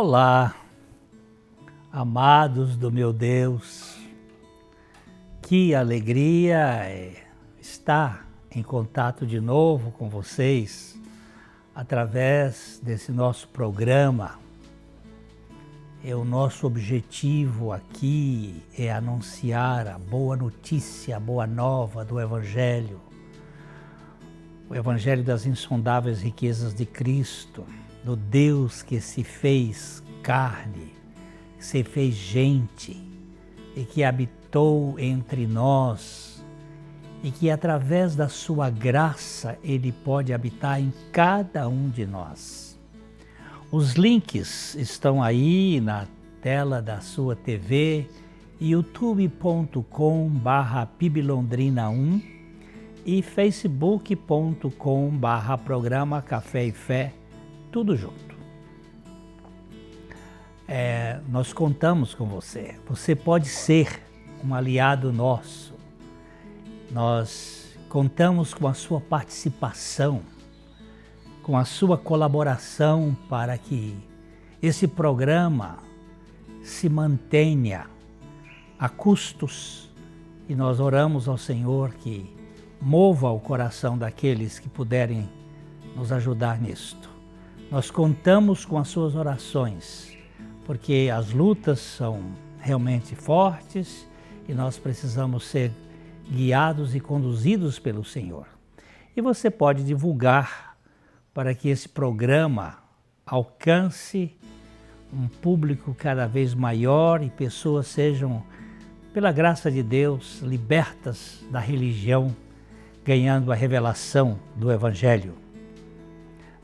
Olá, amados do meu Deus, que alegria estar em contato de novo com vocês através desse nosso programa. O nosso objetivo aqui é anunciar a boa notícia, a boa nova do Evangelho, o Evangelho das insondáveis riquezas de Cristo, do Deus que se fez carne, que se fez gente e que habitou entre nós e que através da sua graça Ele pode habitar em cada um de nós. Os links estão aí na tela da sua TV, youtube.com/piblondrina1 e facebook.com/programa Café e Fé, tudo junto. Nós contamos com você. Você pode ser um aliado nosso. Nós contamos com a sua participação, com a sua colaboração para que esse programa se mantenha a custos, e nós oramos ao Senhor que mova o coração daqueles que puderem nos ajudar nisto. Nós contamos com as suas orações, porque as lutas são realmente fortes e nós precisamos ser guiados e conduzidos pelo Senhor. E você pode divulgar para que esse programa alcance um público cada vez maior e pessoas sejam, pela graça de Deus, libertas da religião, ganhando a revelação do Evangelho.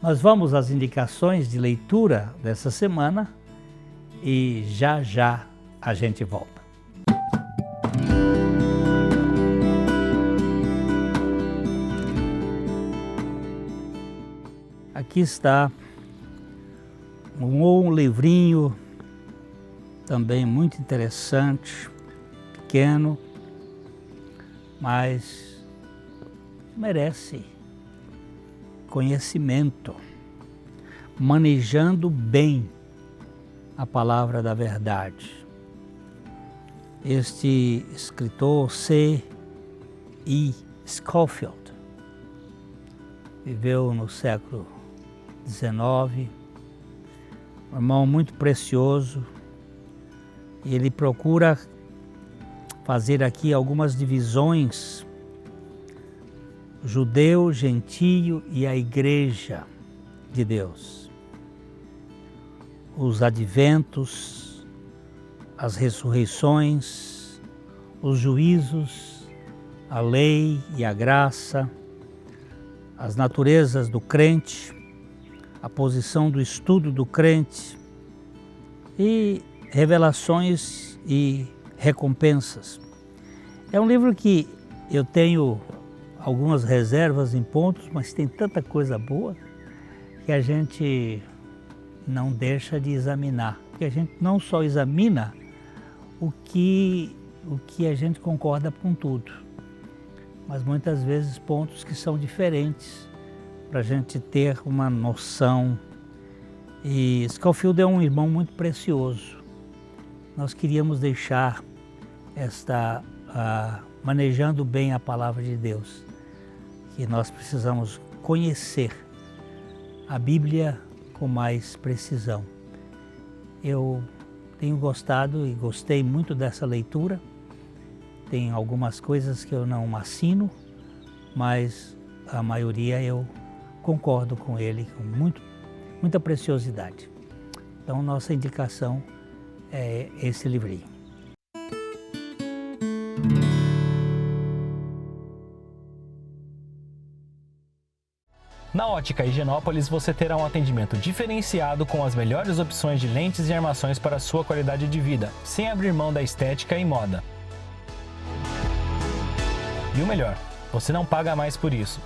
Nós vamos às indicações de leitura dessa semana e já a gente volta. Aqui está um livrinho também muito interessante, pequeno, mas merece conhecimento, manejando bem a palavra da verdade. Este escritor C.E. Scofield viveu no século XIX, um irmão muito precioso, e ele procura fazer aqui algumas divisões: judeu, gentio e a igreja de Deus, os adventos, as ressurreições, os juízos, a lei e a graça, as naturezas do crente, a posição do estudo do crente e revelações e recompensas. É um livro que eu tenho algumas reservas em pontos, mas tem tanta coisa boa que a gente não deixa de examinar. Porque a gente não só examina o que a gente concorda com tudo, mas muitas vezes pontos que são diferentes para a gente ter uma noção. E Scofield é um irmão muito precioso. Nós queríamos deixar manejando bem a palavra de Deus, que nós precisamos conhecer a Bíblia com mais precisão. Eu tenho gostado e gostei muito dessa leitura. Tem algumas coisas que eu não assino, mas a maioria eu concordo com ele com muita preciosidade. Então, nossa indicação é esse livrinho. Na Ótica Higienópolis você terá um atendimento diferenciado com as melhores opções de lentes e armações para a sua qualidade de vida, sem abrir mão da estética e moda. E o melhor, você não paga mais por isso.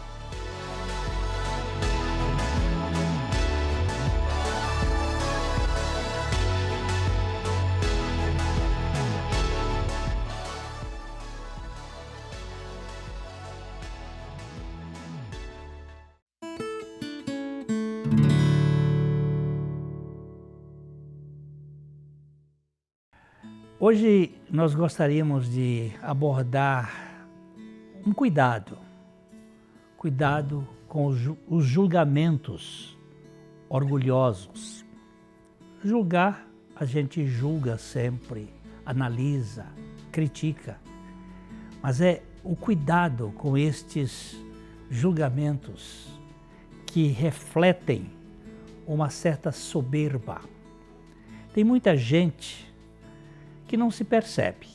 Hoje nós gostaríamos de abordar um cuidado com os julgamentos orgulhosos. Julgar, a gente julga sempre, analisa, critica, mas é o cuidado com estes julgamentos que refletem uma certa soberba. Tem muita gente que não se percebe,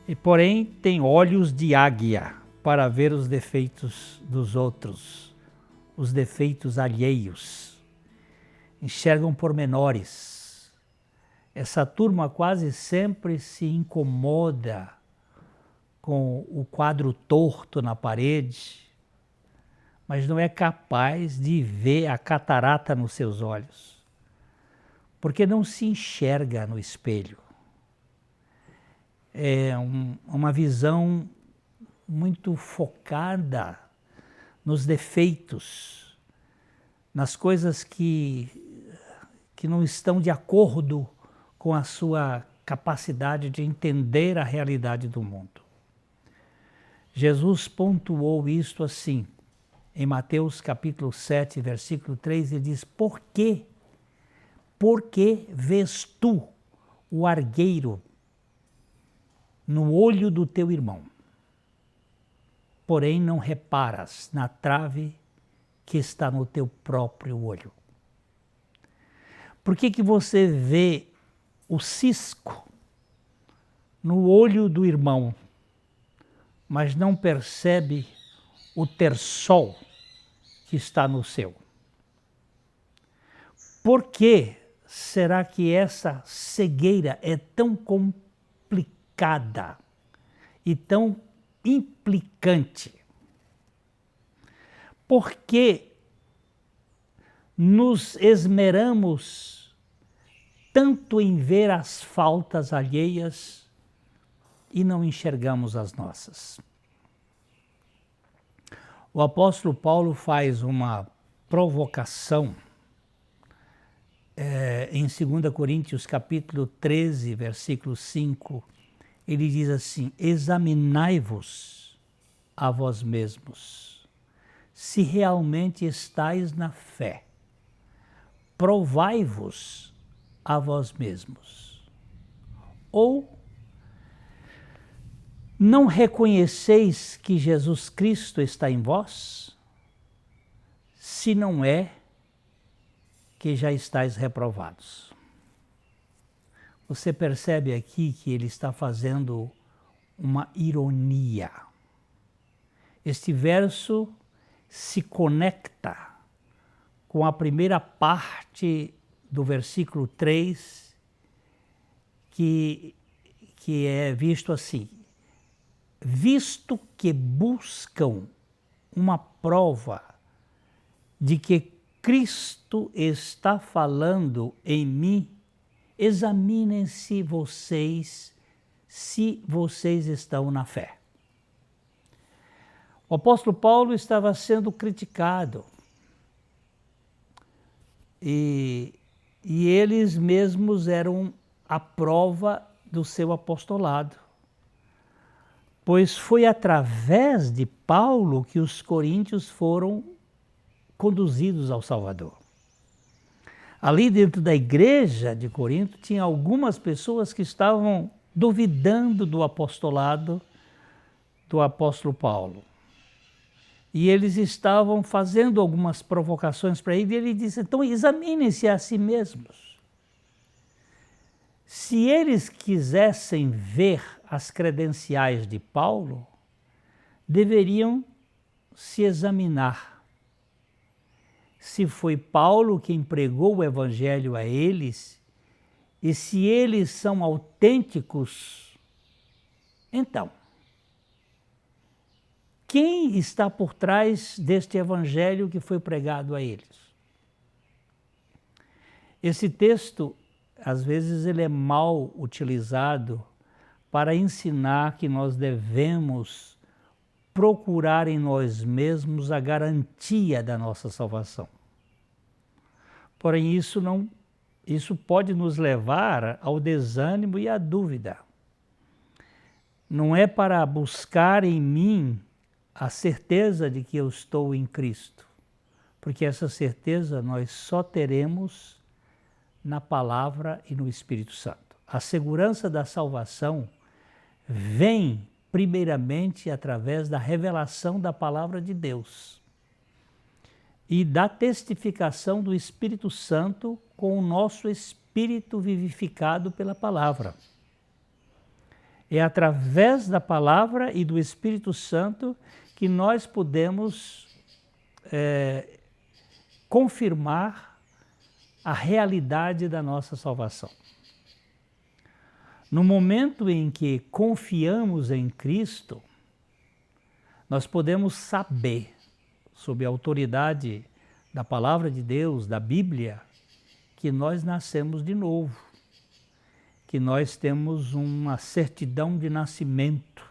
e porém tem olhos de águia para ver os defeitos dos outros, os defeitos alheios. Enxergam pormenores. Essa turma quase sempre se incomoda com o quadro torto na parede, mas não é capaz de ver a catarata nos seus olhos, porque não se enxerga no espelho. É uma visão muito focada nos defeitos, nas coisas que não estão de acordo com a sua capacidade de entender a realidade do mundo. Jesus pontuou isto assim, em Mateus capítulo 7, versículo 3, ele diz: Por que vês tu o argueiro no olho do teu irmão, porém não reparas na trave que está no teu próprio olho? Por que você vê o cisco no olho do irmão, mas não percebe o terçol que está no seu? Por que será que essa cegueira é tão complicada e tão implicante? Por que nos esmeramos tanto em ver as faltas alheias e não enxergamos as nossas? O apóstolo Paulo faz uma provocação em 2 Coríntios capítulo 13, versículo 5, ele diz assim: examinai-vos a vós mesmos, se realmente estáis na fé. Provai-vos a vós mesmos. Ou não reconheceis que Jesus Cristo está em vós? Se não é, que já estáis reprovados. Você percebe aqui que ele está fazendo uma ironia. Este verso se conecta com a primeira parte do versículo 3, que é visto assim: visto que buscam uma prova de que Cristo está falando em mim, examinem-se vocês, se vocês estão na fé. O apóstolo Paulo estava sendo criticado e eles mesmos eram a prova do seu apostolado, pois foi através de Paulo que os coríntios foram conduzidos ao Salvador. Ali dentro da igreja de Corinto tinha algumas pessoas que estavam duvidando do apostolado do apóstolo Paulo. E eles estavam fazendo algumas provocações para ele, e ele disse: então examinem-se a si mesmos. Se eles quisessem ver as credenciais de Paulo, deveriam se examinar. Se foi Paulo quem pregou o evangelho a eles, e se eles são autênticos, então, quem está por trás deste evangelho que foi pregado a eles? Esse texto, às vezes, ele é mal utilizado para ensinar que nós devemos procurar em nós mesmos a garantia da nossa salvação. Porém, isso não isso pode nos levar ao desânimo e à dúvida. Não é para buscar em mim a certeza de que eu estou em Cristo, porque essa certeza nós só teremos na palavra e no Espírito Santo. A segurança da salvação vem primeiramente através da revelação da palavra de Deus e da testificação do Espírito Santo com o nosso espírito vivificado pela palavra. É através da palavra e do Espírito Santo que nós podemos confirmar a realidade da nossa salvação. No momento em que confiamos em Cristo, nós podemos saber, sob a autoridade da palavra de Deus, da Bíblia, que nós nascemos de novo, que nós temos uma certidão de nascimento,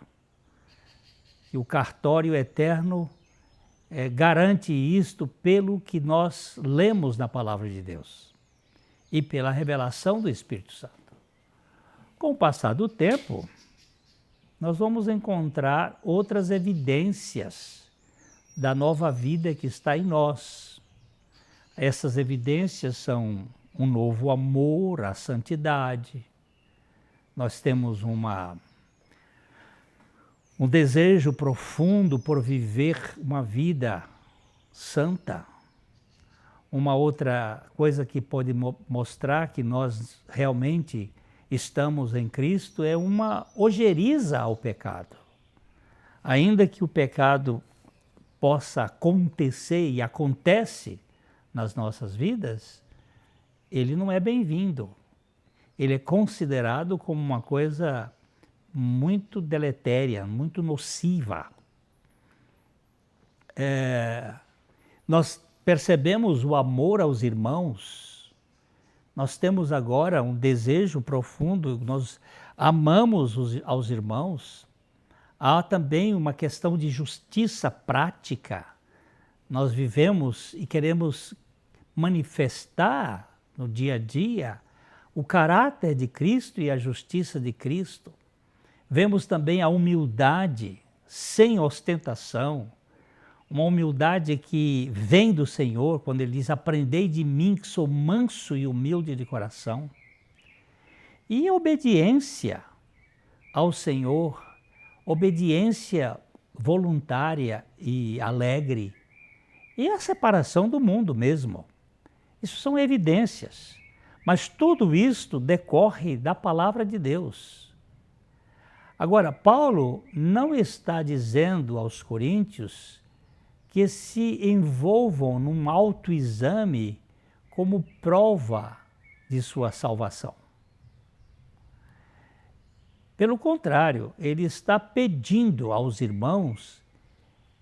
que o cartório eterno garante isto pelo que nós lemos na palavra de Deus e pela revelação do Espírito Santo. Com o passar do tempo, nós vamos encontrar outras evidências da nova vida que está em nós. Essas evidências são um novo amor à santidade. Nós temos um desejo profundo por viver uma vida santa. Uma outra coisa que pode mostrar que nós realmente estamos em Cristo é uma ojeriza ao pecado. Ainda que o pecado possa acontecer e acontece nas nossas vidas, ele não é bem-vindo. Ele é considerado como uma coisa muito deletéria, muito nociva. Nós percebemos o amor aos irmãos. Nós temos agora um desejo profundo, nós amamos aos irmãos. Há também uma questão de justiça prática. Nós vivemos e queremos manifestar no dia a dia o caráter de Cristo e a justiça de Cristo. Vemos também a humildade sem ostentação, uma humildade que vem do Senhor, quando Ele diz: aprendei de mim que sou manso e humilde de coração. E obediência ao Senhor, obediência voluntária e alegre, e a separação do mundo mesmo. Isso são evidências, mas tudo isto decorre da palavra de Deus. Agora, Paulo não está dizendo aos coríntios que se envolvam num autoexame como prova de sua salvação. Pelo contrário, ele está pedindo aos irmãos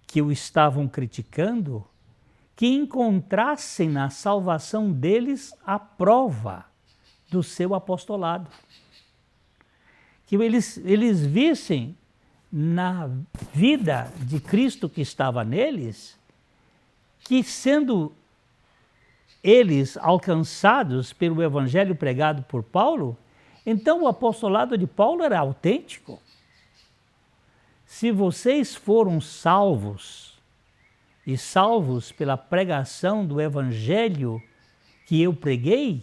que o estavam criticando que encontrassem na salvação deles a prova do seu apostolado. Que eles vissem na vida de Cristo que estava neles, que sendo eles alcançados pelo evangelho pregado por Paulo, então o apostolado de Paulo era autêntico. Se vocês foram salvos, e salvos pela pregação do evangelho que eu preguei,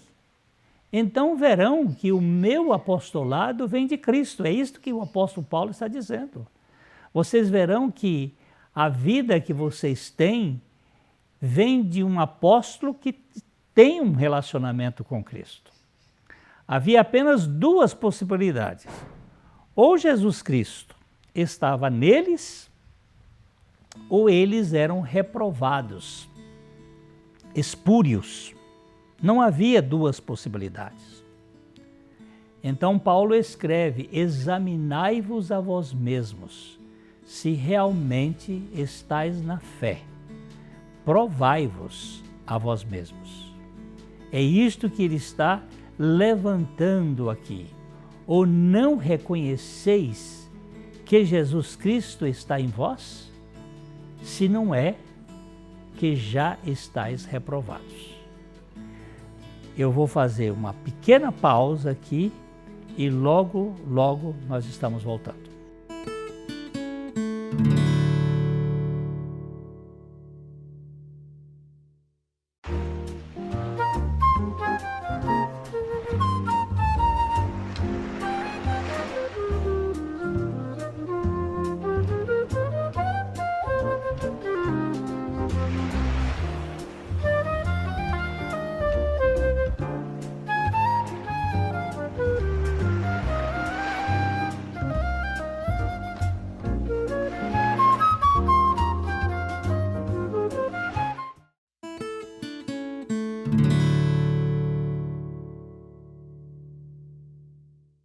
então verão que o meu apostolado vem de Cristo. É isto que o apóstolo Paulo está dizendo. Vocês verão que a vida que vocês têm vem de um apóstolo que tem um relacionamento com Cristo. Havia apenas duas possibilidades. Ou Jesus Cristo estava neles, ou eles eram reprovados, espúrios. Não havia duas possibilidades. Então Paulo escreve: examinai-vos a vós mesmos, se realmente estáis na fé. Provai-vos a vós mesmos. É isto que ele está levantando aqui. Ou não reconheceis que Jesus Cristo está em vós? Se não é, que já estáis reprovados. eu vou fazer uma pequena pausa aqui e logo, logo nós estamos voltando.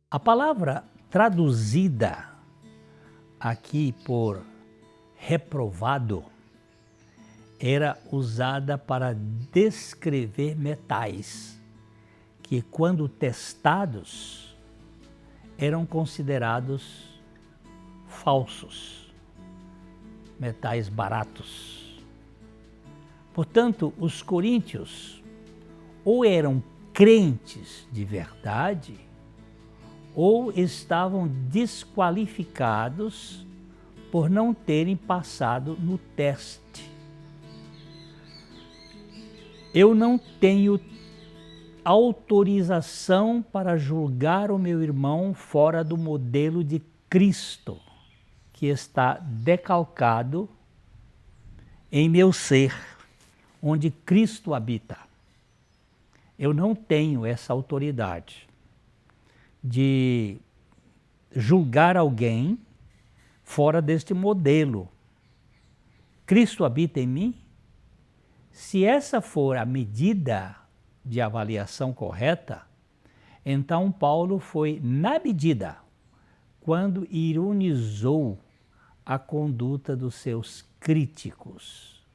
A palavra traduzida aqui por reprovado era usada para descrever metais que, quando testados, eram considerados falsos, metais baratos. Portanto, os coríntios ou eram crentes de verdade, ou estavam desqualificados por não terem passado no teste. Eu não tenho autorização para julgar o meu irmão fora do modelo de Cristo, que está decalcado em meu ser, onde Cristo habita. Eu não tenho essa autoridade de julgar alguém fora deste modelo. Cristo habita em mim? Se essa for a medida de avaliação correta, então Paulo foi na medida quando ironizou a conduta dos seus críticos.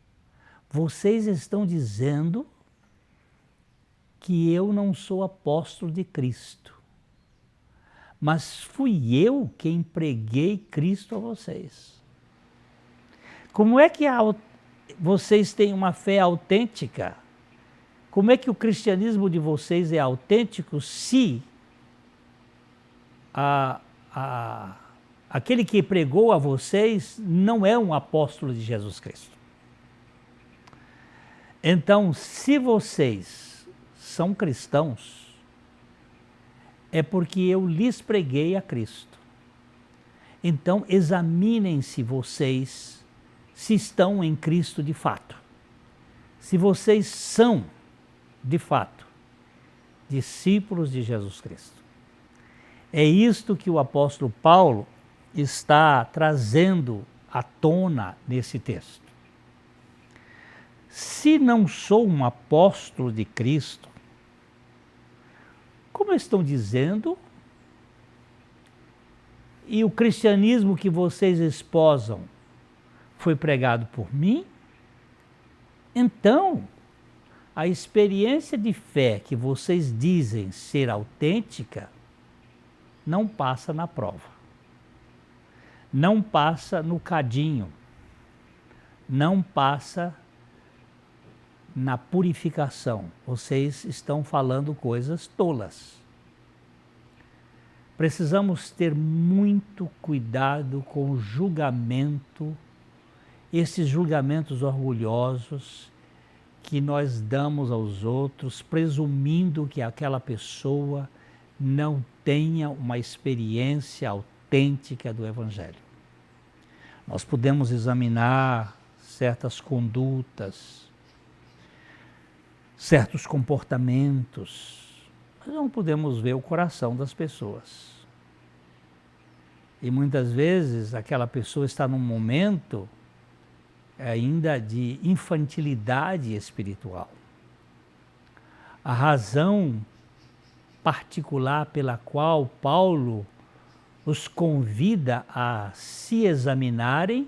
Vocês estão dizendo que eu não sou apóstolo de Cristo, mas fui eu quem preguei Cristo a vocês. Como é que vocês têm uma fé autêntica? Como é que o cristianismo de vocês é autêntico se aquele que pregou a vocês não é um apóstolo de Jesus Cristo? Então, se vocês são cristãos, é porque eu lhes preguei a Cristo. Então, examinem-se vocês se estão em Cristo de fato. Se vocês são, de fato, discípulos de Jesus Cristo. É isto que o apóstolo Paulo está trazendo à tona nesse texto. Se não sou um apóstolo de Cristo, como estão dizendo, e o cristianismo que vocês esposam foi pregado por mim, então a experiência de fé que vocês dizem ser autêntica não passa na prova, não passa no cadinho, não passa na purificação. Vocês estão falando coisas tolas. Precisamos ter muito cuidado com o julgamento, esses julgamentos orgulhosos que nós damos aos outros, presumindo que aquela pessoa não tenha uma experiência autêntica do Evangelho. Nós podemos examinar certas condutas, certos comportamentos, mas não podemos ver o coração das pessoas. E muitas vezes aquela pessoa está num momento ainda de infantilidade espiritual. A razão particular pela qual Paulo os convida a se examinarem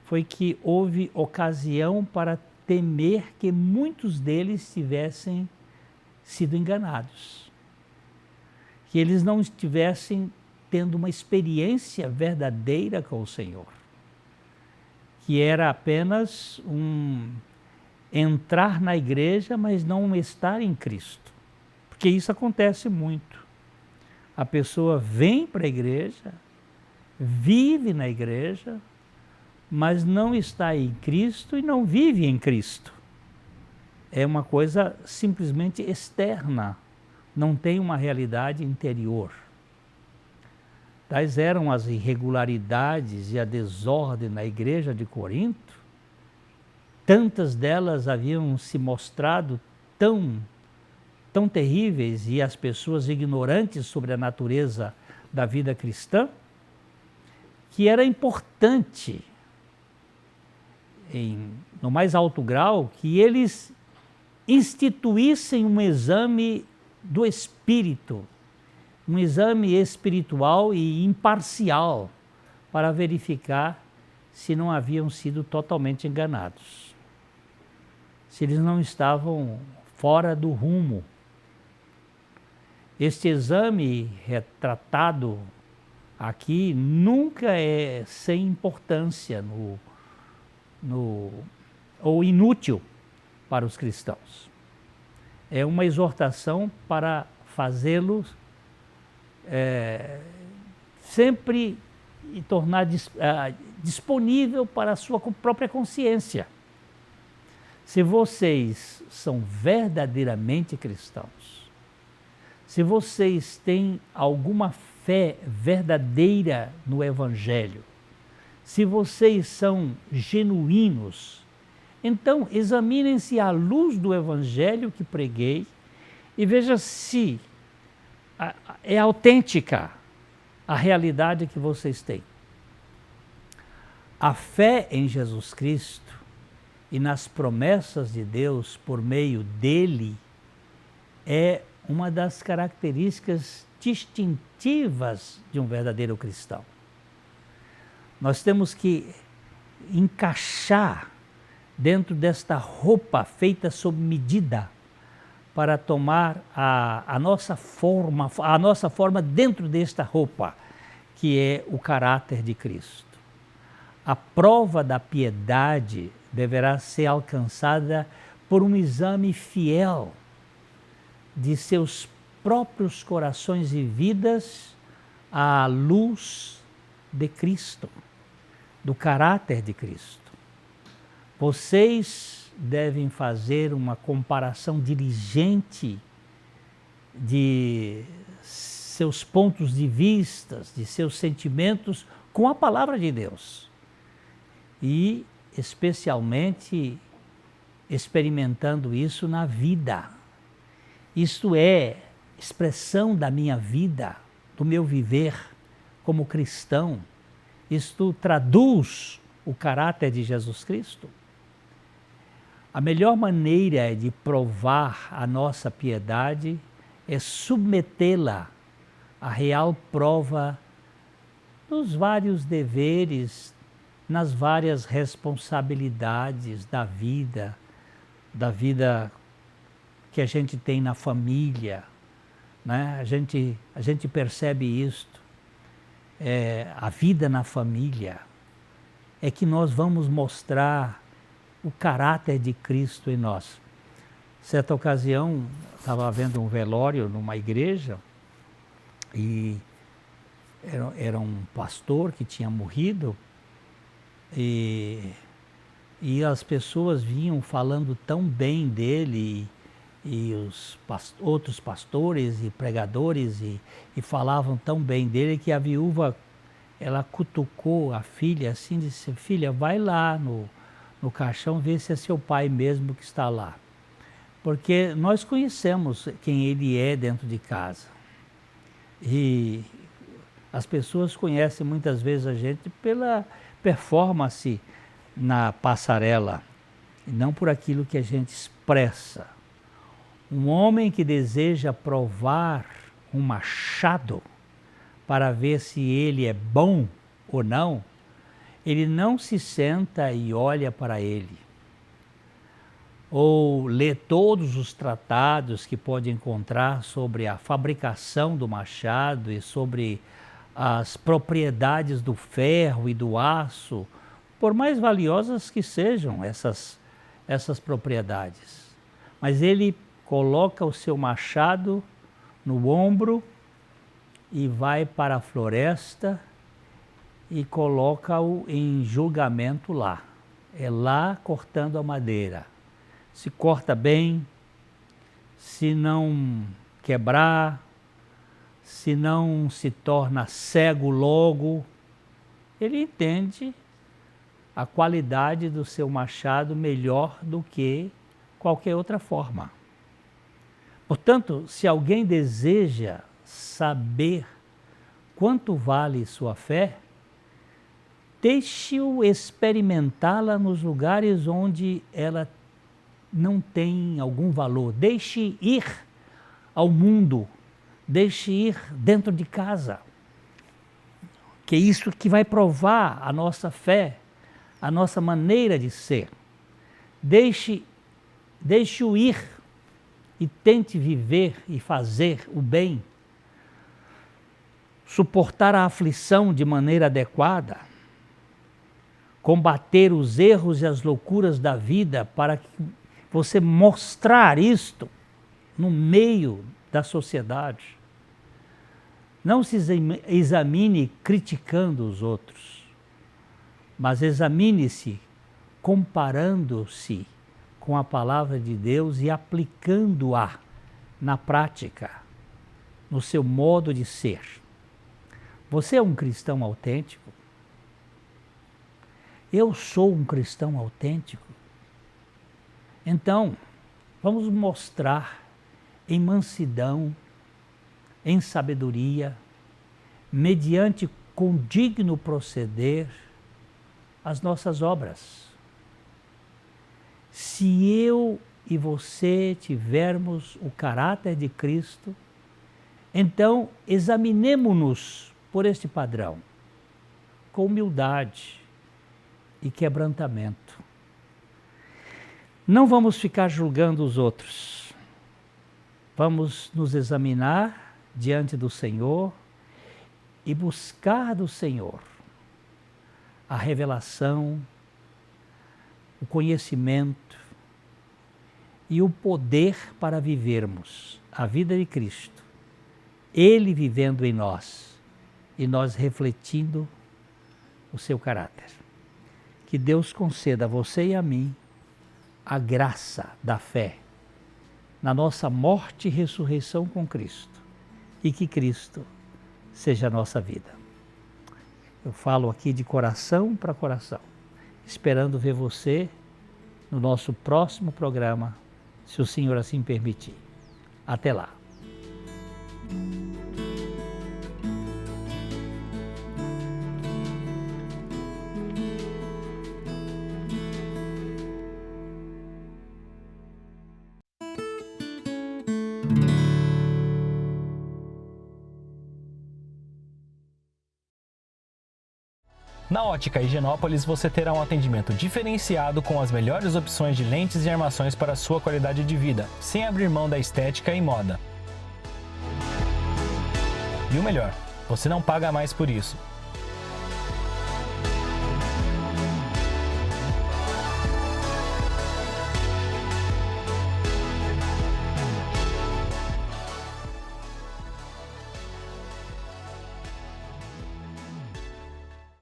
foi que houve ocasião para temer que muitos deles tivessem sido enganados, que eles não estivessem tendo uma experiência verdadeira com o Senhor, que era apenas entrar na igreja, mas não estar em Cristo. Porque isso acontece muito. A pessoa vem para a igreja, vive na igreja, mas não está em Cristo e não vive em Cristo. É uma coisa simplesmente externa, não tem uma realidade interior. Tais eram as irregularidades e a desordem na igreja de Corinto. Tantas delas haviam se mostrado tão terríveis e as pessoas ignorantes sobre a natureza da vida cristã, que era importante, no mais alto grau, que eles instituíssem um exame do espírito, um exame espiritual e imparcial para verificar se não haviam sido totalmente enganados, se eles não estavam fora do rumo. Este exame retratado aqui nunca é sem importância ou inútil para os cristãos. É uma exortação para fazê-los sempre e tornar disponível para a sua própria consciência. Se vocês são verdadeiramente cristãos, se vocês têm alguma fé verdadeira no Evangelho, se vocês são genuínos, então examinem-se à luz do Evangelho que preguei e veja se é autêntica a realidade que vocês têm. A fé em Jesus Cristo e nas promessas de Deus por meio dele é uma das características distintivas de um verdadeiro cristão. Nós temos que encaixar dentro desta roupa feita sob medida para tomar a nossa forma dentro desta roupa, que é o caráter de Cristo. A prova da piedade deverá ser alcançada por um exame fiel de seus próprios corações e vidas à luz de Cristo, do caráter de Cristo. Vocês devem fazer uma comparação diligente de seus pontos de vista, de seus sentimentos com a palavra de Deus. E especialmente experimentando isso na vida. Isto é expressão da minha vida, do meu viver como cristão. Isto traduz o caráter de Jesus Cristo. A melhor maneira de provar a nossa piedade é submetê-la à real prova dos vários deveres, nas várias responsabilidades da vida que a gente tem na família, né? A gente percebe isto. A vida na família é que nós vamos mostrar o caráter de Cristo em nós. Certa ocasião, estava havendo um velório numa igreja e era um pastor que tinha morrido e as pessoas vinham falando tão bem dele e os outros pastores e pregadores e falavam tão bem dele que a viúva, ela cutucou a filha assim, disse: filha, vai lá no caixão ver se é seu pai mesmo que está lá. Porque nós conhecemos quem ele é dentro de casa. E as pessoas conhecem muitas vezes a gente pela performance na passarela, e não por aquilo que a gente expressa. Um homem que deseja provar um machado para ver se ele é bom ou não, ele não se senta e olha para ele, ou lê todos os tratados que pode encontrar sobre a fabricação do machado e sobre as propriedades do ferro e do aço, por mais valiosas que sejam essas propriedades. Mas ele coloca o seu machado no ombro e vai para a floresta e coloca-o em julgamento lá. É lá cortando a madeira. Se corta bem, se não quebrar, se não se torna cego logo, ele entende a qualidade do seu machado melhor do que qualquer outra forma. Portanto, se alguém deseja saber quanto vale sua fé, deixe-o experimentá-la nos lugares onde ela não tem algum valor. Deixe ir ao mundo, deixe ir dentro de casa. Que é isso que vai provar a nossa fé, a nossa maneira de ser. Deixe-o ir e tente viver e fazer o bem, suportar a aflição de maneira adequada, combater os erros e as loucuras da vida para que você mostrar isto no meio da sociedade. Não se examine criticando os outros, mas examine-se comparando-se com a palavra de Deus e aplicando-a na prática, no seu modo de ser. Você é um cristão autêntico? Eu sou um cristão autêntico? Então, vamos mostrar em mansidão, em sabedoria, mediante condigno proceder, as nossas obras. Se eu e você tivermos o caráter de Cristo, então examinemo-nos por este padrão, com humildade e quebrantamento. Não vamos ficar julgando os outros. Vamos nos examinar diante do Senhor e buscar do Senhor a revelação, o conhecimento e o poder para vivermos a vida de Cristo. Ele vivendo em nós e nós refletindo o seu caráter. Que Deus conceda a você e a mim a graça da fé na nossa morte e ressurreição com Cristo, e que Cristo seja a nossa vida. Eu falo aqui de coração para coração, esperando ver você no nosso próximo programa, se o Senhor assim permitir. Até lá. Na Ótica Higienópolis você terá um atendimento diferenciado com as melhores opções de lentes e armações para a sua qualidade de vida, sem abrir mão da estética e moda. E o melhor, você não paga mais por isso.